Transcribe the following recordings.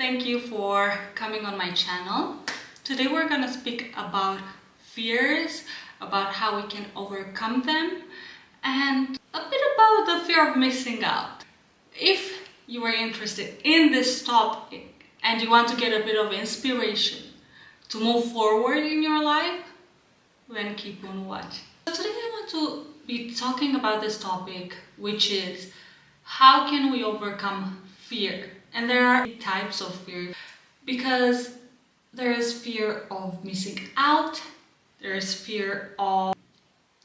Thank you for coming on my channel. Today we're going to speak about fears, about how we can overcome them, and a bit about the fear of missing out. If you are interested in this topic and you want to get a bit of inspiration to move forward in your life, then keep on watching. So today I want to be talking about this topic, which is how can we overcome fear? And there are types of fear, because there is fear of missing out, there is fear of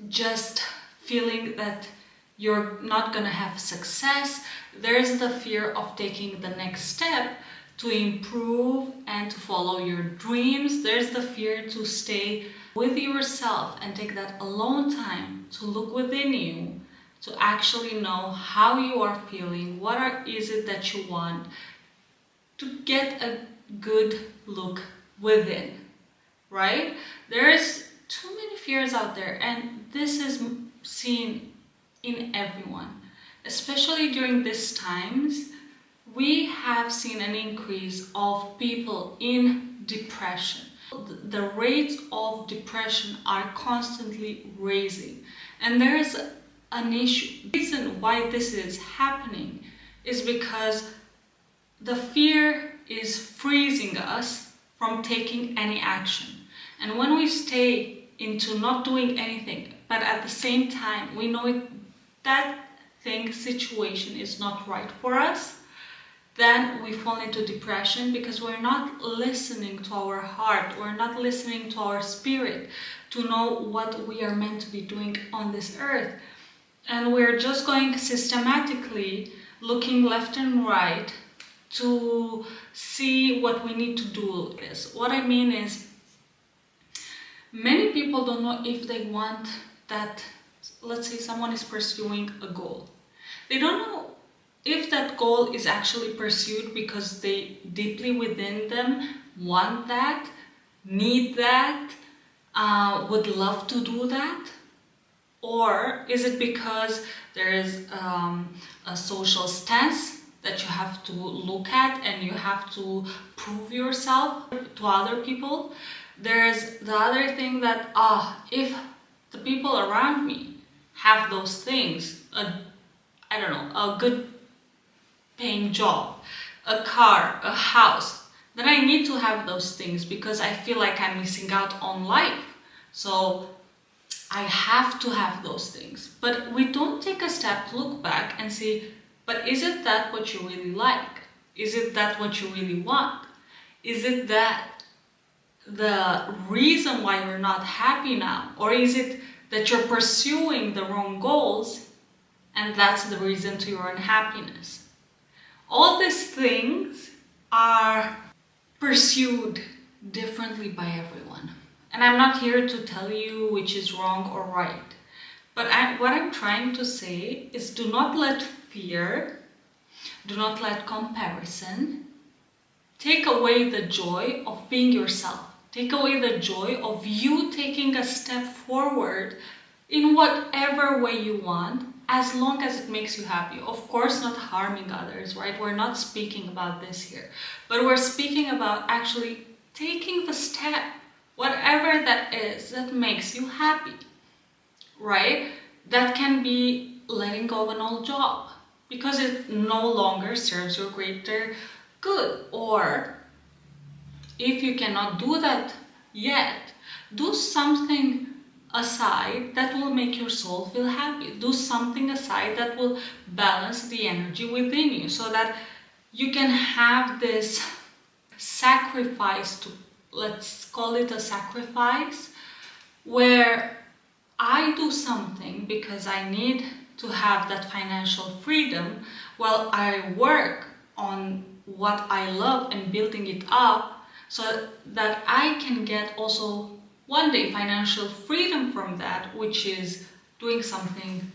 just feeling that you're not gonna have success, there is the fear of taking the next step to improve and to follow your dreams, there's the fear to stay with yourself and take that alone time to look within you, to actually know how you are feeling, is it that you want, to get a good look within, right? There's too many fears out there, and this is seen in everyone, especially during these times. We have seen an increase of people in depression. The rates of depression are constantly raising, and there is an issue. The reason why this is happening is because the fear is freezing us from taking any action. And when we stay into not doing anything, but at the same time we know that situation is not right for us, then we fall into depression because we're not listening to our heart, we're not listening to our spirit to know what we are meant to be doing on this earth. And we're just going systematically looking left and right to see what we need to do. What I mean is, many people don't know if they want that. Let's say someone is pursuing a goal. They don't know if that goal is actually pursued because they deeply within them want that, need that, would love to do that, or is it because there is a social stance that you have to look at and you have to prove yourself to other people. There's the other thing that if the people around me have those things, a good paying job, a car, a house, then I need to have those things because I feel like I'm missing out on life. So I have to have those things. But we don't take a step to look back and see, but is it that what you really like? Is it that what you really want? Is it that the reason why you're not happy now? Or is it that you're pursuing the wrong goals and that's the reason to your unhappiness? All these things are pursued differently by everyone. And I'm not here to tell you which is wrong or right. But what I'm trying to say is, do not let fear, do not let comparison take away the joy of being yourself. Take away the joy of you taking a step forward in whatever way you want, as long as it makes you happy. Of course, not harming others, right? We're not speaking about this here. But we're speaking about actually taking the step, whatever that is, that makes you happy. Right? That can be letting go of an old job because it no longer serves your greater good. Or if you cannot do that yet, do something aside that will make your soul feel happy. Do something aside that will balance the energy within you so that you can have this sacrifice, let's call it a sacrifice, where I do something because I need to have that financial freedom while I work on what I love and building it up so that I can get also one day financial freedom from that, which is doing something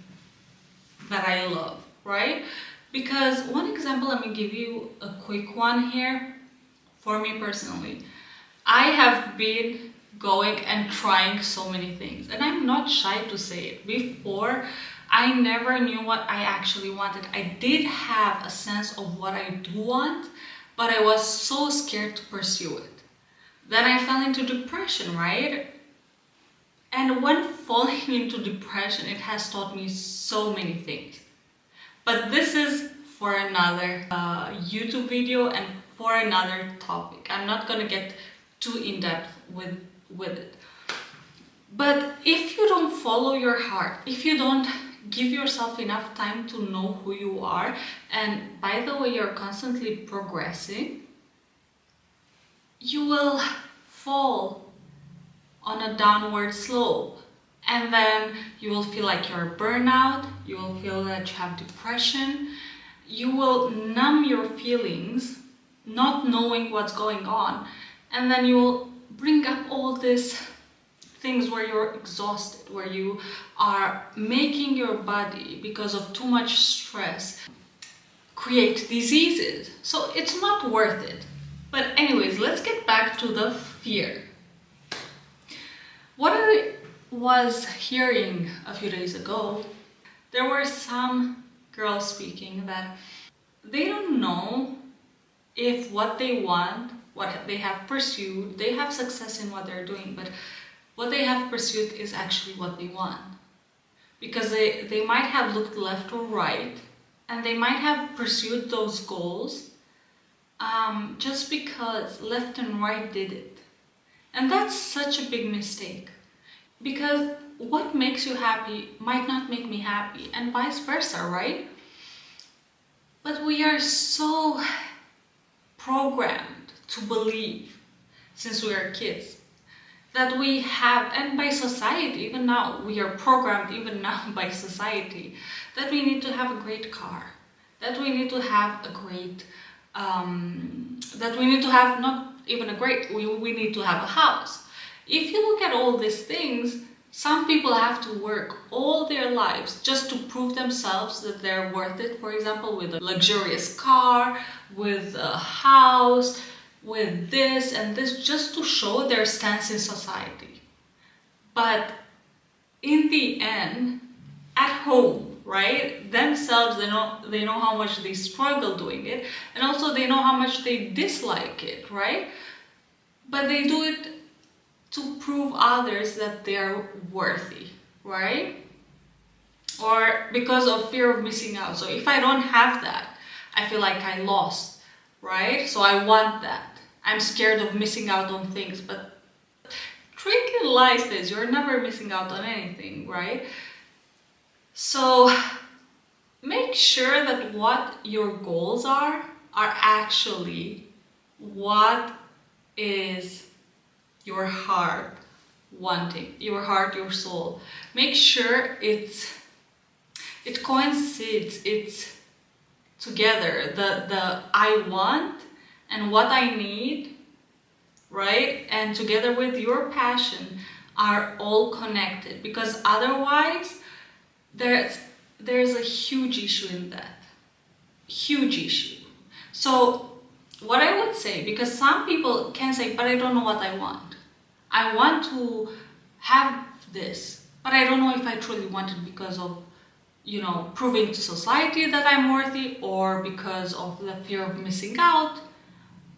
that I love, right? Because one example, let me give you a quick one here. For me personally, I have been going and trying so many things, and I'm not shy to say it. Before, I never knew what I actually wanted. I did have a sense of what I do want, but I was so scared to pursue it. Then I fell into depression, right? And when falling into depression, it has taught me so many things. But this is for another YouTube video and for another topic. I'm not gonna get too in-depth with it. But if you don't follow your heart, if you don't give yourself enough time to know who you are, and by the way, you're constantly progressing, you will fall on a downward slope. And then you will feel like you're burnout, you will feel that you have depression, you will numb your feelings, not knowing what's going on, and then you will bring up all these things where you're exhausted, where you are making your body, because of too much stress, create diseases. So it's not worth it. But anyways, let's get back to the fear. What I was hearing a few days ago, there were some girls speaking that they don't know if what they want, what they have pursued, they have success in what they're doing, but what they have pursued is actually what they want. Because they might have looked left or right, and they might have pursued those goals just because left and right did it. And that's such a big mistake. Because what makes you happy might not make me happy, and vice versa, right? But we are so programmed to believe, since we are kids, that we have, and by society, even now, we are programmed even now by society, that we need to have a great car, that we need to have a great, that we need to have not even a great, we need to have a house. If you look at all these things, some people have to work all their lives just to prove themselves that they're worth it. For example, with a luxurious car, with a house, with this and this, just to show their stance in society. But in the end, at home, right, themselves, they know how much they struggle doing it, and also they know how much they dislike it, right? But they do it to prove others that they're worthy, right? Or because of fear of missing out. So if I don't have that, I feel like I lost, right? So I want that. I'm scared of missing out on things, but trick in life is you're never missing out on anything, right? So make sure that what your goals are actually what is your heart wanting, your heart, your soul. Make sure it coincides, it's together, the I want and what I need, right? And together with your passion are all connected, because otherwise there's a huge issue in that. Huge issue. So what I would say, because some people can say, but I don't know what I want. I want to have this, but I don't know if I truly want it because of, proving to society that I'm worthy, or because of the fear of missing out,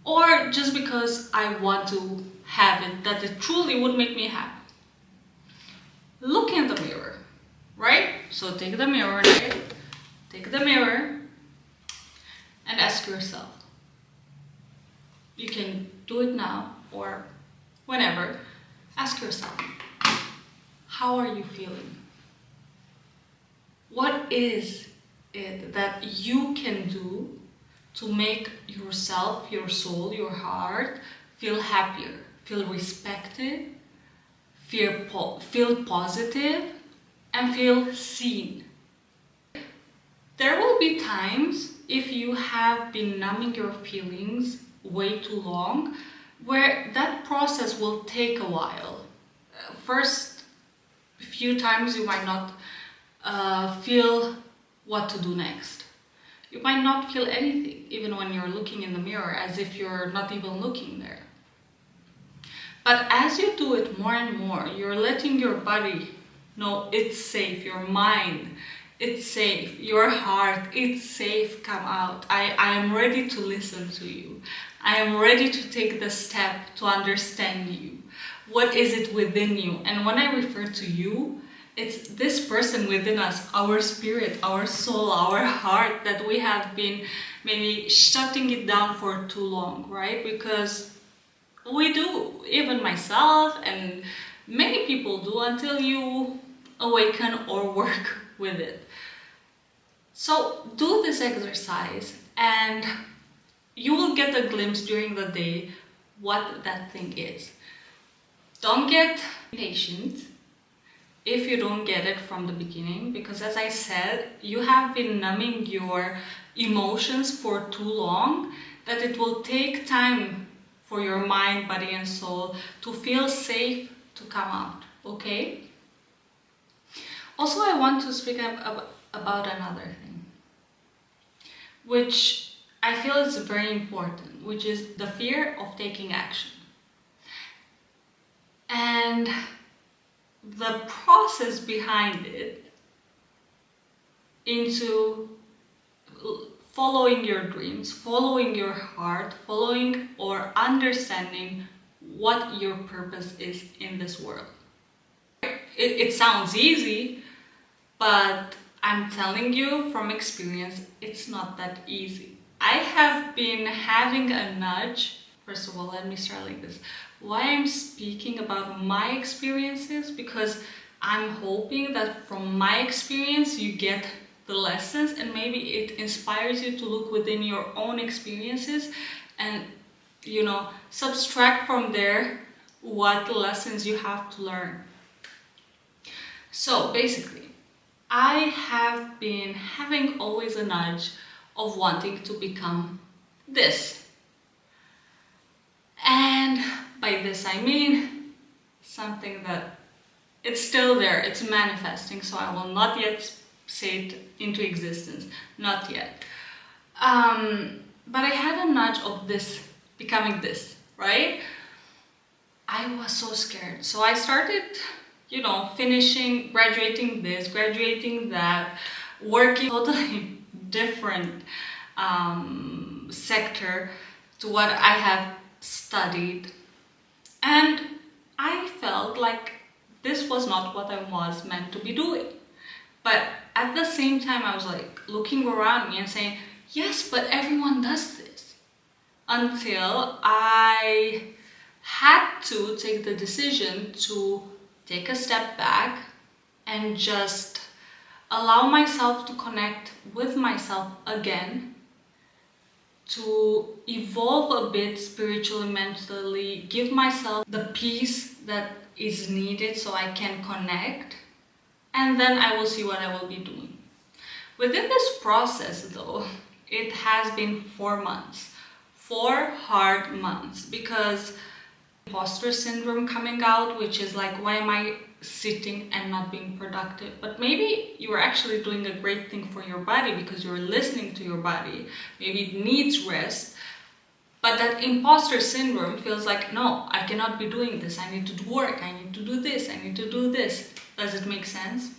or just because I want to have it, that it truly would make me happy. Look in the mirror, right? So take the mirror, right? Take the mirror and ask yourself. You can do it now or whenever. Ask yourself, how are you feeling? What is it that you can do to make yourself, your soul, your heart feel happier, feel respected, feel positive, and feel seen? There will be times, if you have been numbing your feelings way too long, where that process will take a while. First few times you might not feel what to do next. You might not feel anything, even when you're looking in the mirror, as if you're not even looking there. But as you do it more and more, you're letting your body know it's safe, your mind It's safe. Your heart, it's safe. Come out. I am ready to listen to you. I am ready to take the step to understand you. What is it within you? And when I refer to you, it's this person within us, our spirit, our soul, our heart, that we have been maybe shutting it down for too long, right? Because we do, even myself and many people do, until you awaken or work with it. So do this exercise and you will get a glimpse during the day what that thing is. Don't get impatient if you don't get it from the beginning, because as I said, you have been numbing your emotions for too long, that it will take time for your mind, body and soul to feel safe to come out, okay? Also, I want to speak about another thing, which I feel is very important, which is the fear of taking action. And the process behind it into following your dreams, following your heart, following or understanding what your purpose is in this world. It sounds easy, but I'm telling you from experience, it's not that easy. I have been having a nudge. First of all, let me start like this. Why I'm speaking about my experiences? Because I'm hoping that from my experience you get the lessons, and maybe it inspires you to look within your own experiences and, you know, subtract from there what lessons you have to learn. So basically, I have been having always a nudge of wanting to become this. And by this I mean something that it's still there, it's manifesting, so I will not yet say it into existence, not yet. But I had a nudge of this, becoming this, right? I was so scared. So I started, you know, finishing, graduating this, graduating that, working totally different sector to what I have studied. And I felt like this was not what I was meant to be doing. But at the same time, I was like looking around me and saying, yes, but everyone does this. Until I had to take the decision to take a step back and just allow myself to connect with myself again, to evolve a bit spiritually, mentally, give myself the peace that is needed so I can connect, and then I will see what I will be doing. Within this process though, it has been 4 months, 4 hard months, because imposter syndrome coming out, which is like, why am I sitting and not being productive? But maybe you are actually doing a great thing for your body because you're listening to your body. Maybe it needs rest, but that imposter syndrome feels like, no, I cannot be doing this. I need to do work. I need to do this. I need to do this. Does it make sense?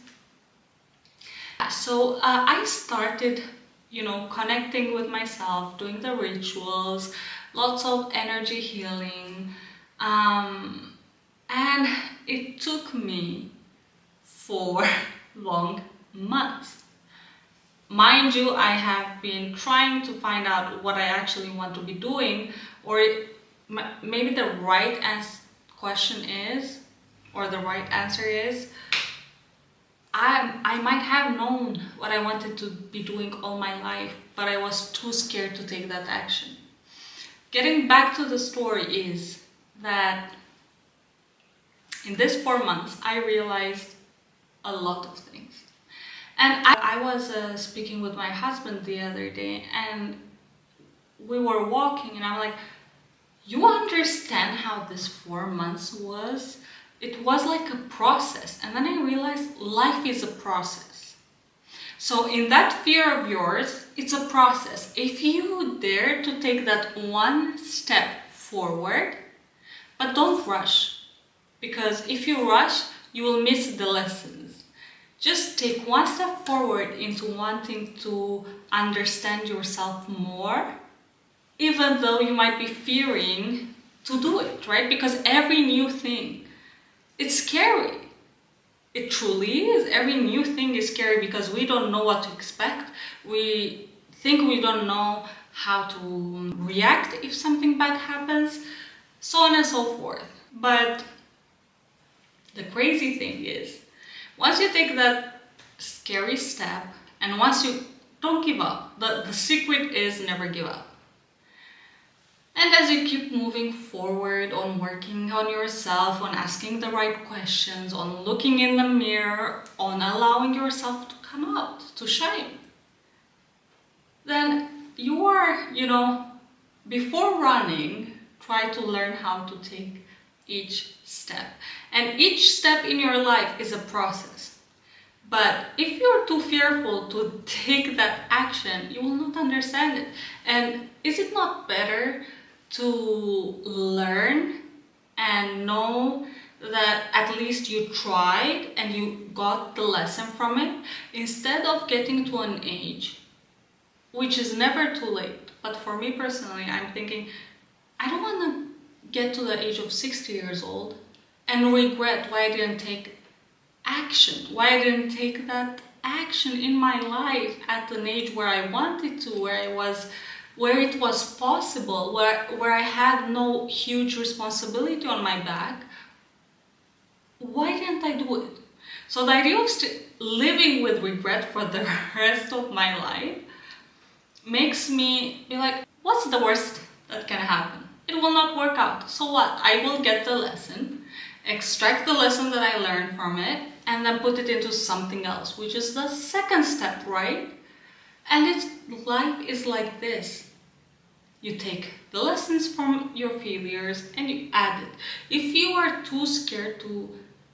So I started, you know, connecting with myself, doing the rituals, lots of energy healing, and it took me 4 long months. Mind you, I have been trying to find out what I actually want to be doing, or maybe the right question is, or the right answer is, I might have known what I wanted to be doing all my life, but I was too scared to take that action. Getting back to the story is that in this 4 months, I realized a lot of things. And I was speaking with my husband the other day, and we were walking, and I'm like, you understand how this 4 months was? It was like a process. And then I realized life is a process. So in that fear of yours, it's a process. If you dare to take that one step forward, but don't rush. Because if you rush, you will miss the lessons. Just take one step forward into wanting to understand yourself more, even though you might be fearing to do it, right? Because every new thing, it's scary. It truly is. Every new thing is scary because we don't know what to expect. We think we don't know how to react if something bad happens, so on and so forth. But the crazy thing is, once you take that scary step and once you don't give up, the secret is never give up. And as you keep moving forward on working on yourself, on asking the right questions, on looking in the mirror, on allowing yourself to come out, to shine, then you are, before running, try to learn how to take each step. And each step in your life is a process. But if you're too fearful to take that action, you will not understand it. And is it not better to learn and know that at least you tried and you got the lesson from it, instead of getting to an age, which is never too late? But for me personally, I'm thinking, I don't want to get to the age of 60 years old and regret why I didn't take action, why I didn't take that action in my life at an age where I wanted to, where it was possible, where I had no huge responsibility on my back. Why didn't I do it? So the idea of living with regret for the rest of my life makes me be like, what's the worst that can happen? It will not work out. So what? I will get the lesson, extract the lesson that I learned from it, and then put it into something else, which is the second step, right? And life is like this. You take the lessons from your failures and you add it. If you are too scared to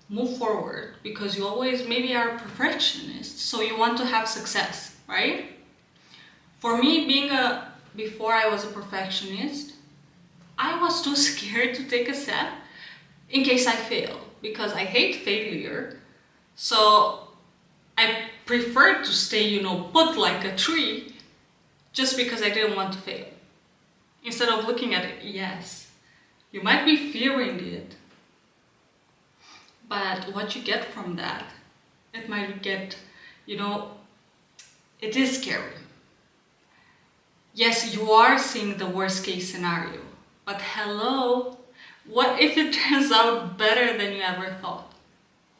move forward because you always maybe are a perfectionist, so you want to have success, right? For me, before I was a perfectionist, I was too scared to take a step in case I fail, because I hate failure. So I preferred to stay, put like a tree, just because I didn't want to fail. Instead of looking at it, yes, you might be fearing it, but what you get from that, it might get, it is scary. Yes, you are seeing the worst case scenario, but hello, what if it turns out better than you ever thought?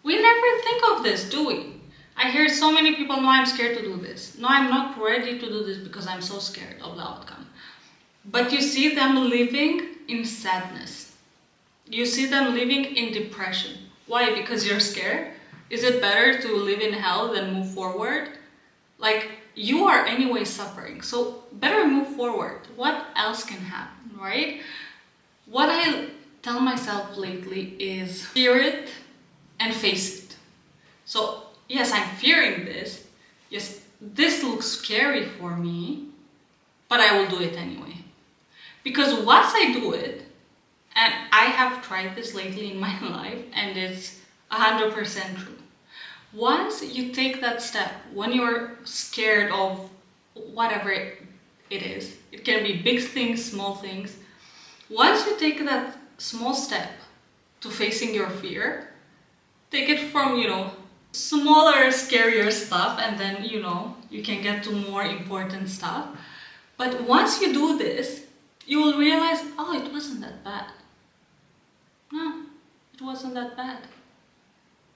We never think of this, do we? I hear so many people, no, I'm scared to do this. No, I'm not ready to do this because I'm so scared of the outcome. But you see them living in sadness. You see them living in depression. Why? Because you're scared? Is it better to live in hell than move forward? Like, you are anyway suffering, so better move forward. What else can happen, right? What I tell myself lately is fear it and face it. So, yes, I'm fearing this. Yes, this looks scary for me, but I will do it anyway. Because once I do it, and I have tried this lately in my life, and it's 100% true. Once you take that step, when you're scared of whatever it is, it can be big things, small things. Once you take that small step to facing your fear, take it from, smaller, scarier stuff, and then, you can get to more important stuff. But once you do this, you will realize, oh, it wasn't that bad. No, it wasn't that bad.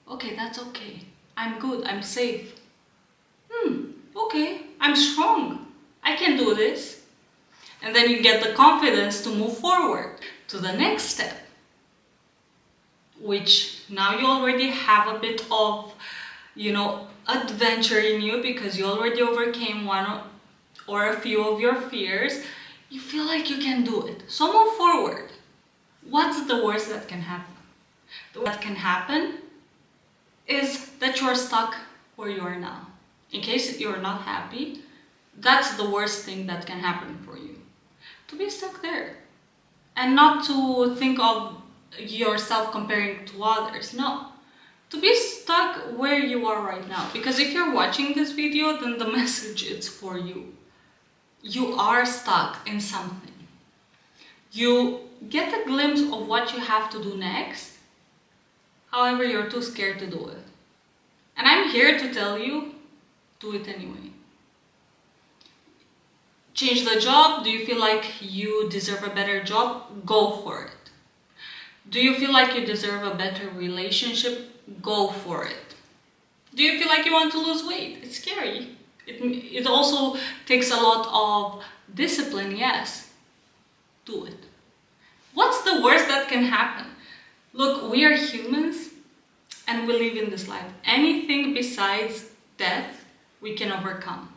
Okay, that's okay. I'm good, I'm safe. Okay, I'm strong. I can do this. And then you get the confidence to move forward to the next step, which now you already have a bit of, adventure in you because you already overcame one or a few of your fears. You feel like you can do it. So move forward. What's the worst that can happen? What can happen is that you're stuck where you are now. In case you're not happy, that's the worst thing that can happen for you. To be stuck there. And not to think of yourself comparing to others. No. to be stuck where you are right now. Because if you're watching this video, then the message is for you. You are stuck in something. You get a glimpse of what you have to do next. However, you're too scared to do it. And I'm here to tell you, do it anyway. Change the job. Do you feel like you deserve a better job? Go for it. Do you feel like you deserve a better relationship? Go for it. Do you feel like you want to lose weight? It's scary. It also takes a lot of discipline, yes. Do it. What's the worst that can happen? Look, we are humans and we live in this life. Anything besides death, we can overcome.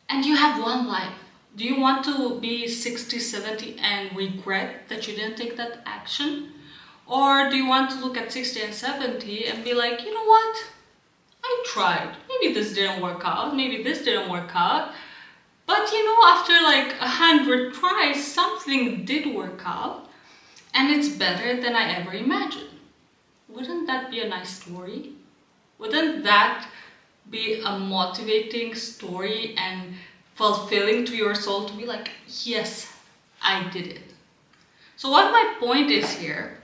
And you have one life. Do you want to be 60, 70 and regret that you didn't take that action? Or do you want to look at 60 and 70 and be like, you know what? I tried. Maybe this didn't work out. Maybe this didn't work out. But you know, after like 100 tries, something did work out. And it's better than I ever imagined. Wouldn't that be a nice story? Wouldn't that be a motivating story and fulfilling to your soul to be like, yes, I did it. So what my point is here,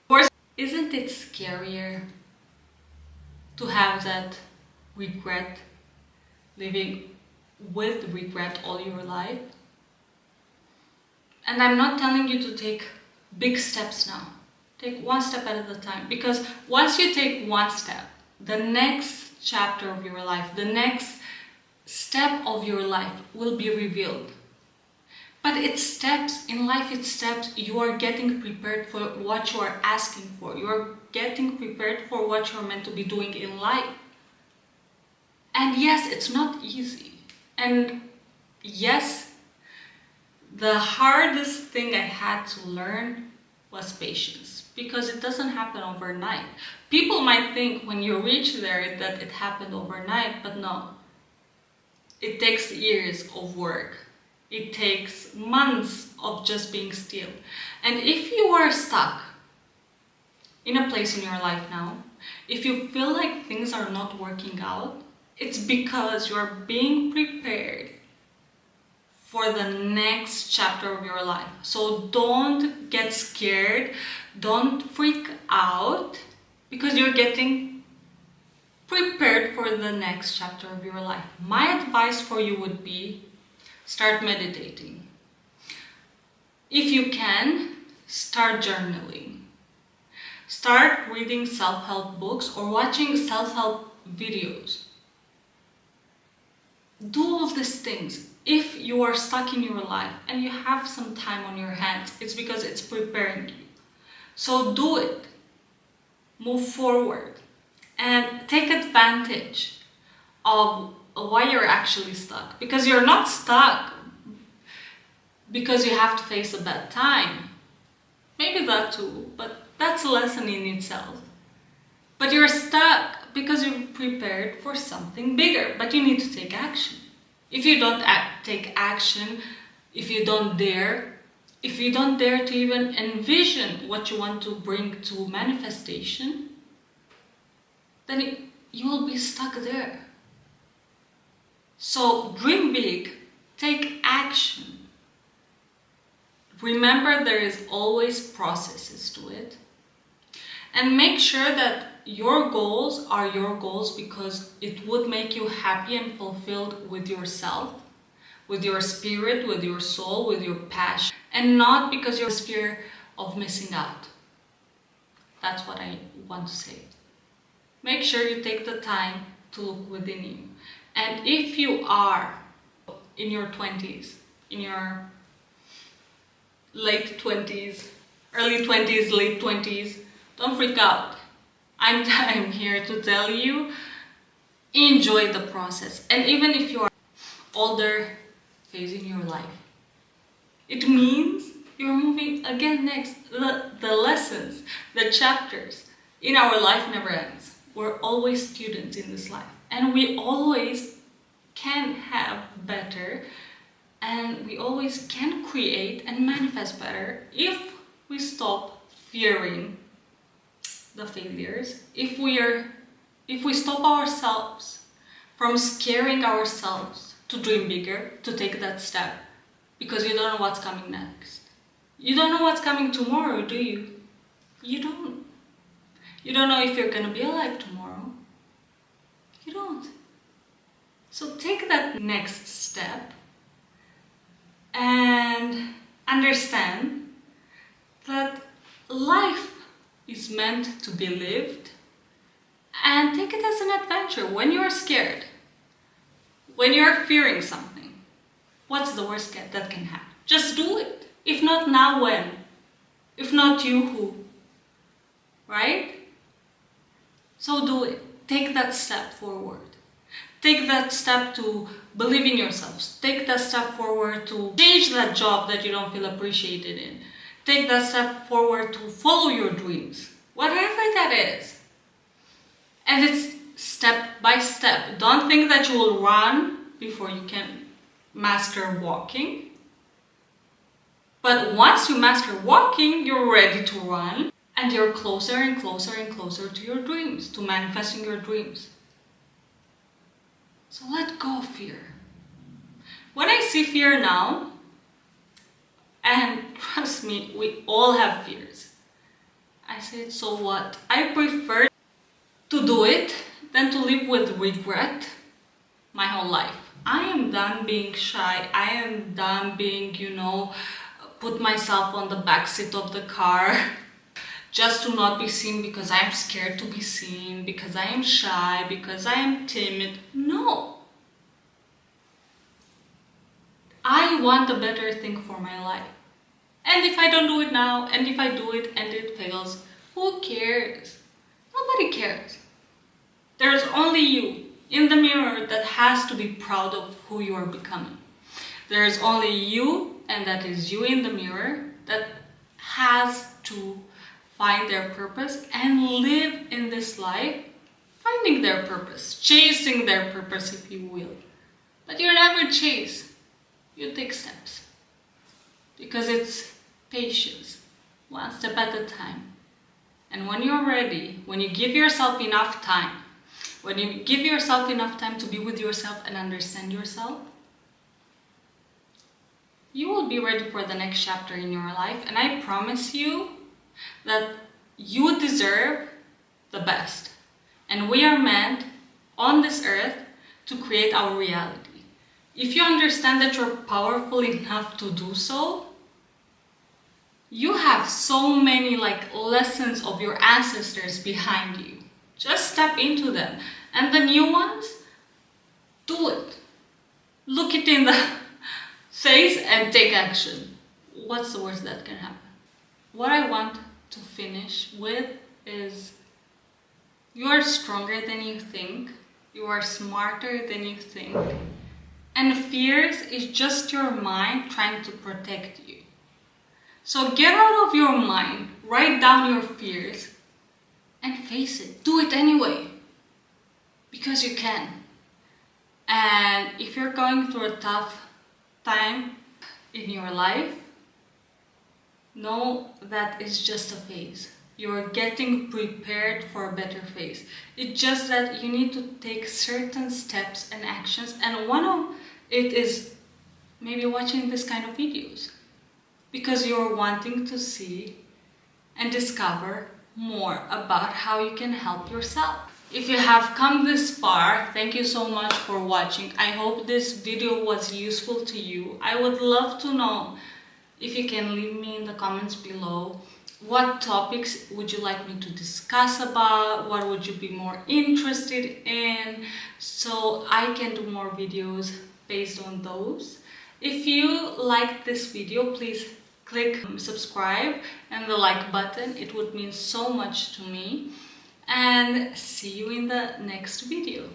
of course, isn't it scarier to have that regret, living with regret all your life? And I'm not telling you to take big steps now. Take one step at a time, because once you take one step, the next chapter of your life, the next step of your life will be revealed. But it's steps in life, it's steps. You are getting prepared for what you are asking for. You are getting prepared for what you're meant to be doing in life. And yes, it's not easy. And yes, the hardest thing I had to learn was patience, because it doesn't happen overnight. People might think when you reach there that it happened overnight, but no. It takes years of work. It takes months of just being still. And if you are stuck in a place in your life now, if you feel like things are not working out, it's because you're being prepared for the next chapter of your life. So don't get scared, don't freak out, because you're getting prepared for the next chapter of your life. My advice for you would be, start meditating. If you can, start journaling. Start reading self-help books or watching self-help videos. Do all these things. If you are stuck in your life and you have some time on your hands, it's because it's preparing you. So do it. Move forward and take advantage of why you're actually stuck. Because you're not stuck because you have to face a bad time. Maybe that too, but that's a lesson in itself. But you're stuck because you're prepared for something bigger, but you need to take action. If you don't take action, if you don't dare to even envision what you want to bring to manifestation, then you will be stuck there. So dream big, take action. Remember, there is always processes to it. And make sure that your goals are your goals because it would make you happy and fulfilled with yourself, with your spirit, with your soul, with your passion, and not because you're in fear of missing out. That's what I want to say. Make sure you take the time to look within you. And if you are in your 20s, in your late 20s, early 20s, late 20s, don't freak out. I'm here to tell you, enjoy the process. And even if you are older phase in your life, it means you're moving again next. The lessons, the chapters in our life never ends. We're always students in this life. And we always can have better, and we always can create and manifest better if we stop fearing the failures, if we stop ourselves from scaring ourselves to dream bigger, to take that step, because you don't know what's coming next. You don't know what's coming tomorrow, do you? You don't. You don't know if you're gonna be alive tomorrow. You don't. So take that next step and understand that life is meant to be lived, and take it as an adventure. When you're scared, when you're fearing something, what's the worst that can happen? Just do it. If not now, when? If not you, who? Right? So do it. Take that step forward. Take that step to believe in yourselves. Take that step forward to change that job that you don't feel appreciated in. Take that step forward to follow your dreams, whatever that is. And it's step by step. Don't think that you will run before you can master walking. But once you master walking, you're ready to run, and you're closer and closer and closer to your dreams, to manifesting your dreams. So let go of fear. When I see fear now, and trust me, we all have fears, I said, so what? I prefer to do it than to live with regret my whole life. I am done being shy. I am done being, put myself on the back seat of the car just to not be seen because I am scared to be seen, because I am shy, because I am timid. No. I want a better thing for my life. And if I don't do it now, and if I do it and it fails, who cares? Nobody cares. There's only you in the mirror that has to be proud of who you are becoming. There's only you, and that is you in the mirror, that has to find their purpose and live in this life finding their purpose, chasing their purpose, if you will. But you never chase, you take steps. Because it's patience, one step at a time. And when you're ready, when you give yourself enough time, when you give yourself enough time to be with yourself and understand yourself, you will be ready for the next chapter in your life. And I promise you that you deserve the best. And we are meant on this earth to create our reality. If you understand that you're powerful enough to do so, you have so many lessons of your ancestors behind you. Just step into them. And the new ones, do it. Look it in the face and take action. What's the worst that can happen? What I want to finish with is, you are stronger than you think. You are smarter than you think. And fears is just your mind trying to protect you. So get out of your mind, write down your fears, and face it. Do it anyway. Because you can. And if you're going through a tough time in your life, know that it's just a phase. You're getting prepared for a better phase. It's just that you need to take certain steps and actions, and one of it is maybe watching this kind of videos, because you're wanting to see and discover more about how you can help yourself. If you have come this far, thank you so much for watching. I hope this video was useful to you. I would love to know if you can leave me in the comments below what topics would you like me to discuss about, what would you be more interested in, so I can do more videos based on those. If you liked this video, please click subscribe and the like button. It would mean so much to me. And see you in the next video.